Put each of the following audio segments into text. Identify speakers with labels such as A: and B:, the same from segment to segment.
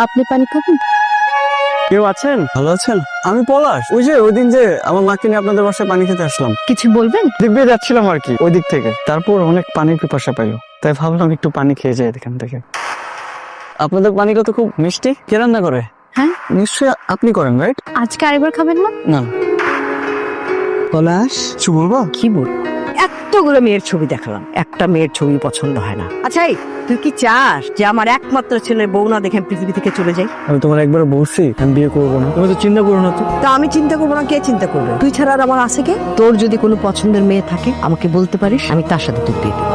A: আপনি পানি খাবেন?
B: কেউ আছেন? ভালো আছেন? আমি পলাশ, ওই যে ওই দিন যে আমার মাকে নিয়ে আপনাদের বাসায় পানি খেতে আসলাম।
A: কিছু বলবেন?
B: দিক দিয়ে যাচ্ছিলাম আর কি ওই দিক থেকে, তারপর অনেক পানির পিপাসা পাইলো, তাই ভাবলাম একটু পানি খেয়ে যাই এখান থেকে। আপনাদের পানিটা তো খুব মিষ্টি। কে রান্না করে?
A: হ্যাঁ,
B: নিশ্চয়ই আপনি করেন, রাইট?
A: আজকে আরেকবার খাবেন না?
B: না।
C: পলাশ,
B: কিছু বলবো?
C: কি বল? এতগুলো মেয়ের ছবি দেখালাম, একটা মেয়ের ছবি পছন্দ হয় না। আচ্ছা এই, তুই কি চাস যে আমার একমাত্র ছেলে বউ না দেখে আমি পৃথিবী থেকে চলে যাই?
B: আমি তোমার একবার বলছি আমি বিয়ে করবো না, তুমি তো চিন্তা করো না তো।
C: তা আমি চিন্তা করবো না, কে চিন্তা করবে? তুই ছাড়া আর আমার আছে কে? তোর যদি কোনো পছন্দের মেয়ে থাকে আমাকে বলতে পারিস, আমি তার সাথে তোর বিয়ে দেব।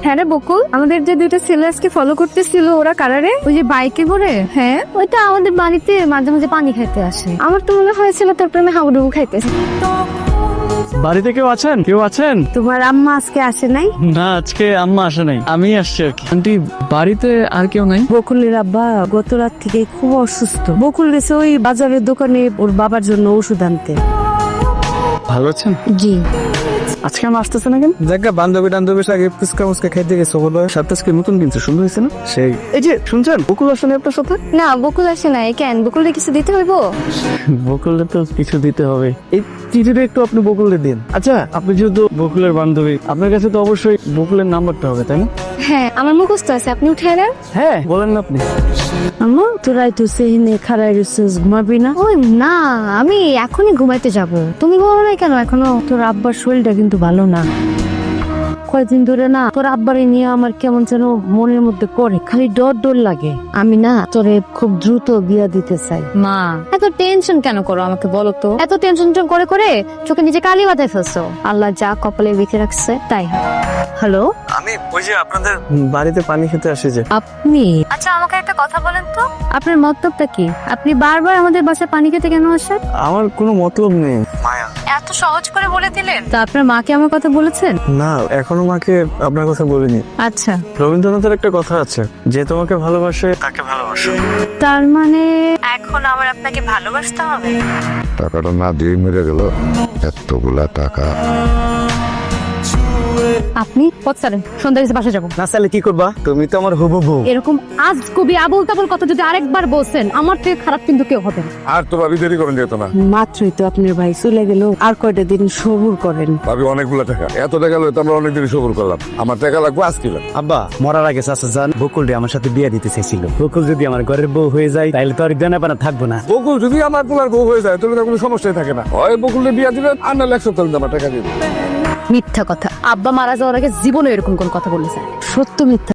A: হ্যাঁ রে বকুল, আমাদের যে দুইটা ছেলে আজকে ফলো করতেছিল, ওরা কারারে? ওই যে বাইকে করে? হ্যাঁ, ওইটা আমাদের বাড়িতে মাঝে মাঝে পানি খাইতে আসে। আমার তো মনে হয়েছিল তোর প্রেমে হাবুডুবু খাইতেছে।
B: বাড়িতে কেউ আছেন? কেউ আছেন?
C: তোমার আম্মা আজকে আসে নাই?
B: না, আজকে আম্মা আসে নাই, আমি আসছি আর কি। আন্টি, বাড়িতে আর কেউ নাই?
C: বকুলের আব্বা গত রাত থেকে খুব অসুস্থ। বকুল গেছে ওই বাজারের দোকানে ওর বাবার জন্য ওষুধ আনতে।
B: ভালো আছেন?
A: জি।
B: আজকে আমি আসতেছে না কেন? দেখা বান্ধবীর সাথে ফুচকা মুচকা খাইতে গেছে, বলো সাতটা আজকে নতুন কিনছে, সুন্দর হয়েছে না? সেই এই যে শুনছেন, বকুল আসে না আপনার সাথে?
A: না, বকুল আসে নাই কেন? বকুলকে কিছু দিতে হইব?
B: বকুলে তো কিছু দিতে হবে, এই চিঠিটা একটু আপনি বকুলে দিন। আচ্ছা, আপনি যেহেতু বকুলের বান্ধবী, আপনার কাছে তো অবশ্যই বকুলের নাম্বারটা হবে, তাই না?
A: হ্যাঁ, আমার মুখস্থ আছে, আপনি উঠে নেন।
B: হ্যাঁ, বলেন না আপনি।
C: আম্মা তোরাই তো সেহিনে খারাই রয়েছিস, ঘুমাবি না?
A: ওই না, আমি এখনই ঘুমাইতে যাব। তুমি ঘুমাবো না কেন এখনো?
C: তোর আব্বার শরীরটা কিন্তু ভালো না। কয়েকদিন ধরে না তোর আব্বারে নিয়ে আমার কেমন যেন মনের মধ্যে করে, খালি ডর ডর লাগে। আমি না তোরে খুব দ্রুত বিয়া দিতে চাই।
A: মা, এত টেনশন কেন করো আমাকে বলো তো? এত টেনশন করে করে চোখে নিজে কালি বাঁধায় ফেলছো। আল্লাহ যা কপালে লিখে রাখছে তাই হয়।
C: হ্যালো,
B: আমি ওই যে আপনাদের বাড়িতে পানি খেতে আসি যে।
C: আপনি?
A: আচ্ছা, আমাকে একটা কথা বলেন তো, আপনার মতলবটা কি? আপনি বারবার আমাদের বাসায় পানি খেতে কেন আসেন?
B: আমার কোনো মতলব নেই মায়া।
A: এত সহজ করে বলে দিলেন। তা আপনার মাকে আমার কথা বলেছেন?
B: না, এখনো মাকে আপনার কথা বলিনি।
A: আচ্ছা,
B: রবীন্দ্রনাথের একটা কথা আছে, যে তোমাকে ভালোবাসে তাকে ভালোবাসো।
A: তার মানে এখন আমার আপনাকে ভালোবাসতে হবে?
D: টাকাটা না দিয়ে মেরে গেল, এতগুলা টাকা।
A: আপনি পথ ছাড়েন, সন্ধ্যা গেছে বাসা যাবো।
B: না চাইলে কি করবা? তুমি তো আমার হবু বউ।
A: এরকম আজ কবি আবুল তাবুল কথা যদি আরেকবার বলছেন, আমার থেকে খারাপ কিন্তু কেউ হবে না।
D: আর তো ভাবি দেরি করেন যেত না।
C: মাত্রই তো আপনার ভাই চলে গেল, আর কয়টা দিন সবুর করেন।
D: ভাবি অনেকগুলা টাকা, এত টাকা লইতে আমরা অনেকদিন সবর করলাম। আমার টাকা লাগবে আজকে।
E: আব্বা মরার আগে চাচা যান বকুল রে আমার সাথে বিয়ে দিতে চাইছিল। বকুল যদি আমার ঘরের বউ হয়ে যায় তাহলে তো আর দেনা পানা থাকবো না।
D: বকুল যদি আমার পোলার বউ হয়ে যায় তাহলে তো কোনো সমস্যাই থাকে না। হয় বকুলে বিয়া দিবেন আর না 1 সপ্তাহ আমার টাকা দিবেন।
A: মিথ্যা কথা। আব্বা মারা যাওয়ার আগে জীবনে এরকম কোন কথা বলেছে?
C: সত্য মিথ্যা